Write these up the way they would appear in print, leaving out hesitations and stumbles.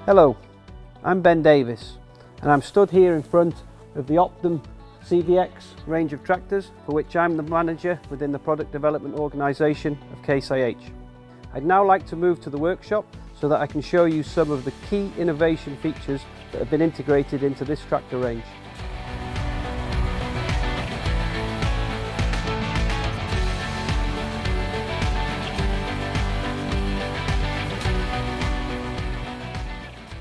Hello, I'm Ben Davis and I'm stood here in front of the Optum CVX range of tractors, for which I'm the manager within the product development organisation of Case IH. I'd now like to move to the workshop so that I can show you some of the key innovation features that have been integrated into this tractor range.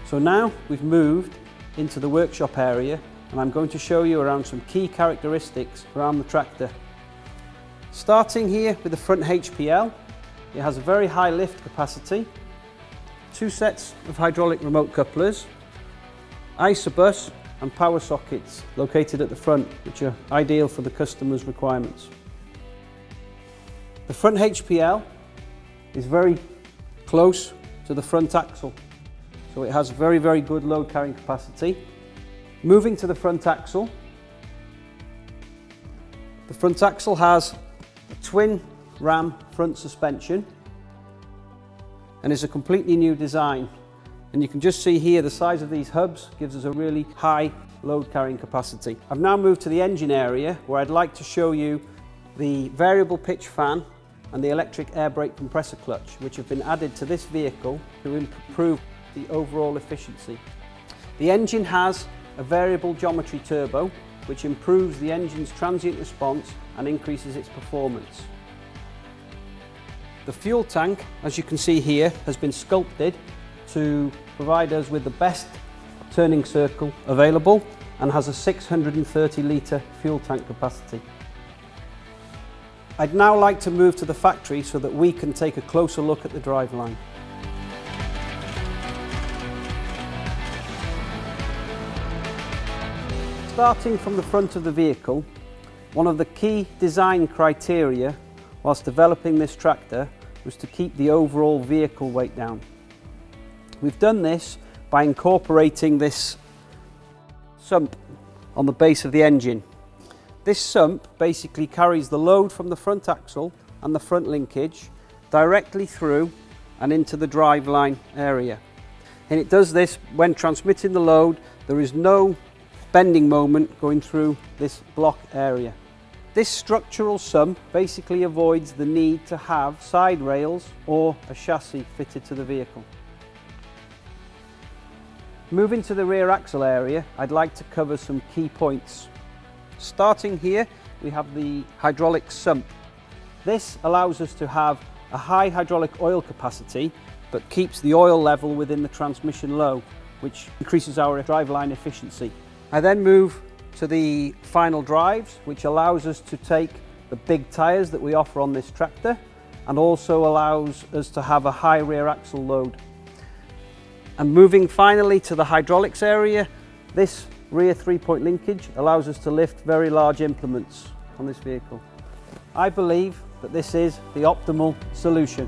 So now we've moved into the workshop area and I'm going to show you around some key characteristics around the tractor. Starting here with the front HPL, it has a very high lift capacity, 2 sets of hydraulic remote couplers, isobus and power sockets located at the front, which are ideal for the customer's requirements. The front HPL is very close to the front axle, so it has very good load carrying capacity. Moving to the front axle, the front axle has a twin ram front suspension and is a completely new design. And you can just see here the size of these hubs gives us a really high load carrying capacity. I've now moved to the engine area where I'd like to show you the variable pitch fan and the electric air brake compressor clutch, which have been added to this vehicle to improve the overall efficiency. The engine has a variable geometry turbo which improves the engine's transient response and increases its performance. The fuel tank, as you can see here, has been sculpted to provide us with the best turning circle available and has a 630 litre fuel tank capacity. I'd now like to move to the factory so that we can take a closer look at the driveline. Starting from the front of the vehicle, one of the key design criteria whilst developing this tractor was to keep the overall vehicle weight down. We've done this by incorporating this sump on the base of the engine. This sump basically carries the load from the front axle and the front linkage directly through and into the driveline area. And it does this when transmitting the load. There is no bending moment going through this block area. This structural sump basically avoids the need to have side rails or a chassis fitted to the vehicle. Moving to the rear axle area, I'd like to cover some key points. Starting here, we have the hydraulic sump. This allows us to have a high hydraulic oil capacity but keeps the oil level within the transmission low, which increases our driveline efficiency. I then move to the final drives, which allows us to take the big tyres that we offer on this tractor and also allows us to have a high rear axle load. And moving finally to the hydraulics area, this rear 3-point linkage allows us to lift very large implements on this vehicle. I believe that this is the optimal solution.